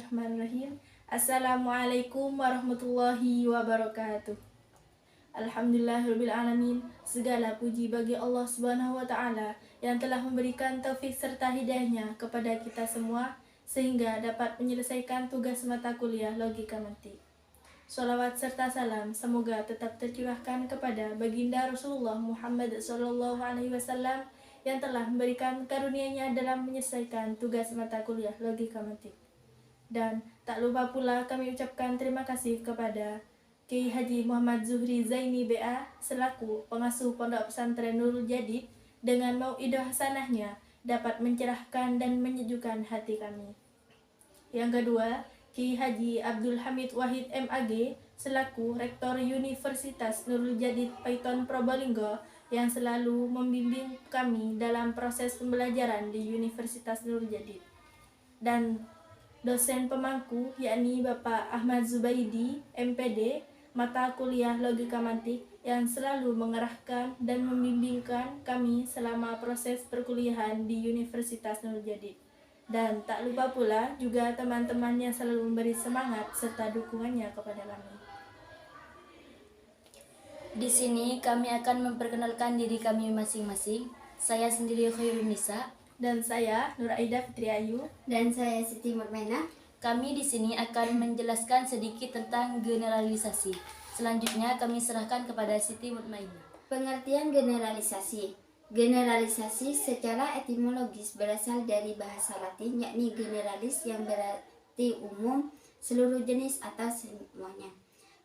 Bismillahirrahmanirrahim. Assalamualaikum warahmatullahi wabarakatuh. Alhamdulillahirrabbilalamin. Segala puji bagi Allah Subhanahu wa Ta'ala yang telah memberikan taufik serta hidayahnya kepada kita semua sehingga dapat menyelesaikan tugas mata kuliah logika mantik. Sholawat serta salam semoga tetap tercurahkan kepada baginda Rasulullah Muhammad SAW yang telah memberikan karunia-Nya dalam menyelesaikan tugas mata kuliah logika mantik. Dan tak lupa pula kami ucapkan terima kasih kepada Kiai Haji Muhammad Zuhri Zaini BA selaku pengasuh Pondok Pesantren Nurul Jadid dengan mau'idah hasanahnya dapat mencerahkan dan menyejukkan hati kami. Yang kedua, Kiai Haji Abdul Hamid Wahid MAG selaku Rektor Universitas Nurul Jadid Paiton Probolinggo yang selalu membimbing kami dalam proses pembelajaran di Universitas Nurul Jadid. Dan dosen pemangku yakni Bapak Ahmad Zubaidi MPD mata kuliah logika mantik yang selalu mengarahkan dan membimbingkan kami selama proses perkuliahan di Universitas Nurul Jadid. Dan tak lupa pula juga teman-teman yang selalu memberi semangat serta dukungannya kepada kami. Di sini kami akan memperkenalkan diri kami masing-masing. Saya sendiri Khairun Nisa. Dan saya Nur Aida Fitri Ayu. Dan saya Siti Murmena. Kami di sini akan menjelaskan sedikit tentang generalisasi. Selanjutnya kami serahkan kepada Siti Murmena. Pengertian generalisasi. Generalisasi secara etimologis berasal dari bahasa Latin yakni generalis yang berarti umum, seluruh jenis atau semuanya.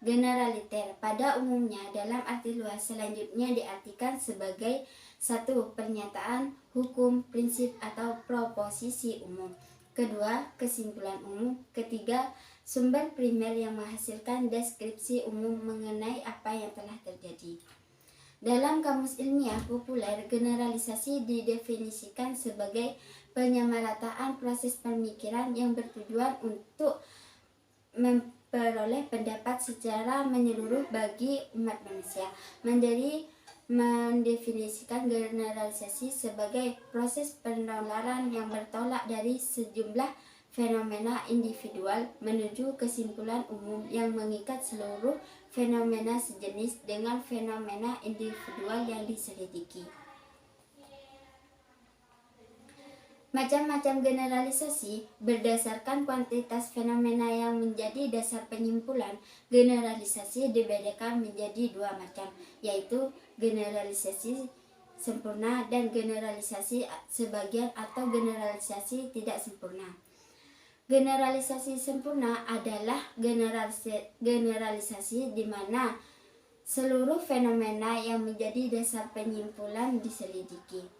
Generaliter pada umumnya dalam arti luas selanjutnya diartikan sebagai satu, pernyataan, hukum, prinsip atau proposisi umum. Kedua, kesimpulan umum. Ketiga, sumber primer yang menghasilkan deskripsi umum mengenai apa yang telah terjadi. Dalam kamus ilmiah populer, generalisasi didefinisikan sebagai penyamarataan proses pemikiran yang bertujuan untuk memperoleh pendapat secara menyeluruh bagi umat manusia. Mendefinisikan generalisasi sebagai proses penularan yang bertolak dari sejumlah fenomena individual menuju kesimpulan umum yang mengikat seluruh fenomena sejenis dengan fenomena individual yang diselidiki. Macam-macam generalisasi berdasarkan kuantitas fenomena yang menjadi dasar penyimpulan. Generalisasi dibedakan menjadi dua macam, yaitu generalisasi sempurna dan generalisasi sebagian atau generalisasi tidak sempurna. Generalisasi sempurna adalah generalisasi di mana seluruh fenomena yang menjadi dasar penyimpulan diselidiki.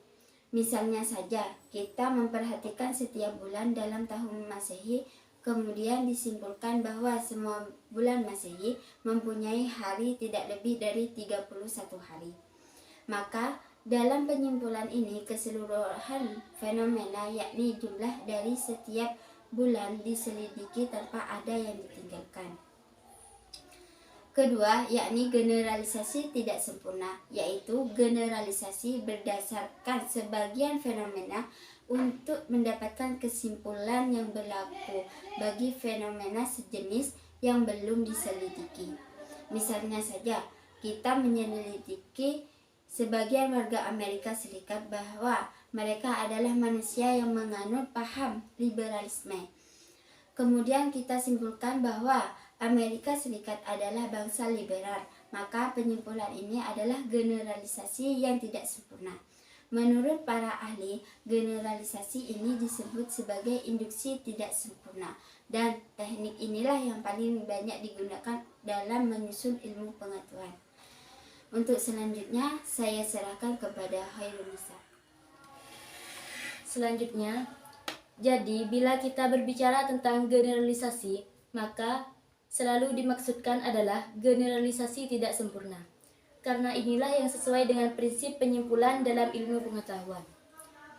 Misalnya saja, kita memperhatikan setiap bulan dalam tahun Masehi, kemudian disimpulkan bahwa semua bulan Masehi mempunyai hari tidak lebih dari 31 hari. Maka, dalam penyimpulan ini keseluruhan fenomena yakni jumlah dari setiap bulan diselidiki tanpa ada yang ditinggalkan. Kedua, yakni generalisasi tidak sempurna, yaitu generalisasi berdasarkan sebagian fenomena untuk mendapatkan kesimpulan yang berlaku bagi fenomena sejenis yang belum diselidiki. Misalnya saja, kita menyelidiki sebagian warga Amerika Serikat bahwa mereka adalah manusia yang menganut paham liberalisme. Kemudian kita simpulkan bahwa Amerika Serikat adalah bangsa liberal, maka penyimpulan ini adalah generalisasi yang tidak sempurna. Menurut para ahli, generalisasi ini disebut sebagai induksi tidak sempurna, dan teknik inilah yang paling banyak digunakan dalam menyusun ilmu pengetahuan. Untuk selanjutnya, saya serahkan kepada Khairun Nisa. Selanjutnya, jadi bila kita berbicara tentang generalisasi, maka selalu dimaksudkan adalah generalisasi tidak sempurna. Karena inilah yang sesuai dengan prinsip penyimpulan dalam ilmu pengetahuan.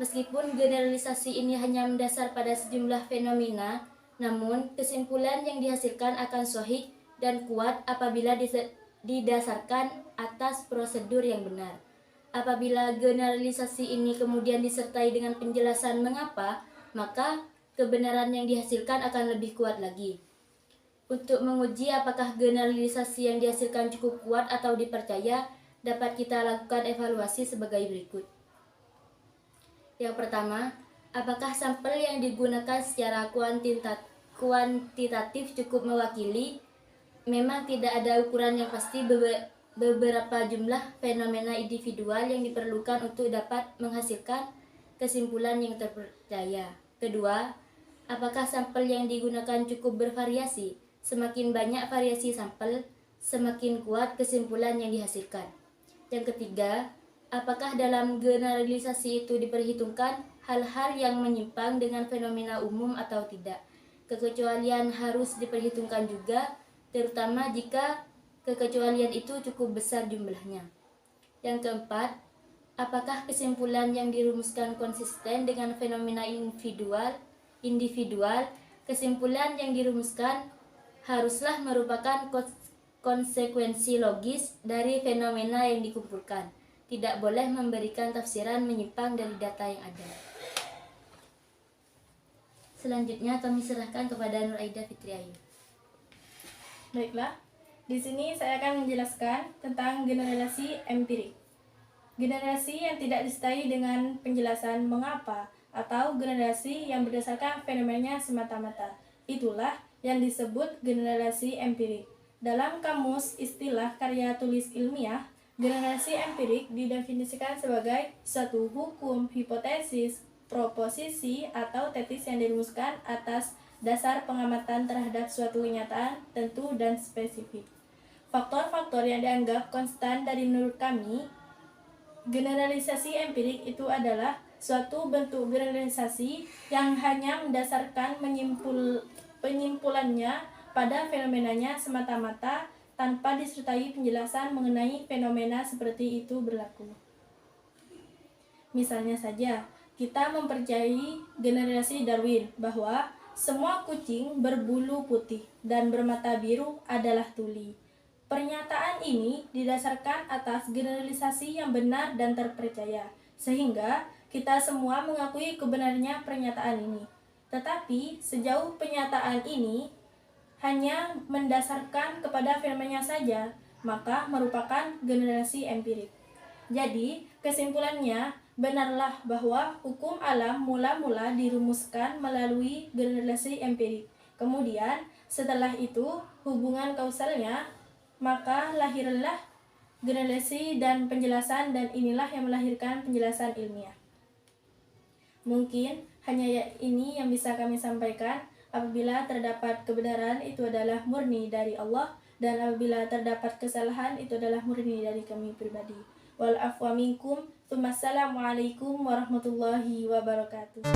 Meskipun generalisasi ini hanya mendasar pada sejumlah fenomena, namun kesimpulan yang dihasilkan akan sahih dan kuat apabila didasarkan atas prosedur yang benar. Apabila generalisasi ini kemudian disertai dengan penjelasan mengapa, maka kebenaran yang dihasilkan akan lebih kuat lagi. Untuk menguji apakah generalisasi yang dihasilkan cukup kuat atau dipercaya, dapat kita lakukan evaluasi sebagai berikut. Yang pertama, apakah sampel yang digunakan secara kuantitatif cukup mewakili? Memang tidak ada ukuran yang pasti beberapa jumlah fenomena individual yang diperlukan untuk dapat menghasilkan kesimpulan yang terpercaya. Kedua, apakah sampel yang digunakan cukup bervariasi? Semakin banyak variasi sampel, semakin kuat kesimpulan yang dihasilkan. Yang ketiga, apakah dalam generalisasi itu diperhitungkan hal-hal yang menyimpang dengan fenomena umum atau tidak? Kekecualian harus diperhitungkan juga, terutama jika kekecualian itu cukup besar jumlahnya. Yang keempat, apakah kesimpulan yang dirumuskan konsisten dengan fenomena individual? Kesimpulan yang dirumuskan haruslah merupakan konsekuensi logis dari fenomena yang dikumpulkan. Tidak boleh memberikan tafsiran menyimpang dari data yang ada. Selanjutnya kami serahkan kepada Nur Aida Fitriayu. Baiklah, di sini saya akan menjelaskan tentang generalisasi empirik. Generalisasi yang tidak disertai dengan penjelasan mengapa atau generalisasi yang berdasarkan fenomenanya semata-mata. Itulah yang disebut generalisasi empirik. Dalam kamus istilah karya tulis ilmiah, generalisasi empirik didefinisikan sebagai suatu hukum, hipotesis, proposisi, atau tesis yang dirumuskan atas dasar pengamatan terhadap suatu kenyataan tentu dan spesifik. Faktor-faktor yang dianggap konstan dari menurut kami, generalisasi empirik itu adalah suatu bentuk generalisasi yang hanya mendasarkan penyimpulannya pada fenomenanya semata-mata tanpa disertai penjelasan mengenai fenomena seperti itu berlaku. Misalnya saja, kita mempercayai generalisasi Darwin bahwa semua kucing berbulu putih dan bermata biru adalah tuli. Pernyataan ini didasarkan atas generalisasi yang benar dan terpercaya, sehingga kita semua mengakui kebenarannya pernyataan ini. Tetapi sejauh pernyataan ini hanya mendasarkan kepada fenomena saja, maka merupakan generalisasi empirik. Jadi, kesimpulannya, benarlah bahwa hukum alam mula-mula dirumuskan melalui generalisasi empirik. Kemudian, setelah itu, hubungan kausalnya, maka lahirlah generalisasi dan penjelasan, dan inilah yang melahirkan penjelasan ilmiah. Mungkin hanya ini yang bisa kami sampaikan. Apabila terdapat kebenaran, itu adalah murni dari Allah, dan apabila terdapat kesalahan, itu adalah murni dari kami pribadi. Wal afwa minkum. Assalamualaikum warahmatullahi wabarakatuh.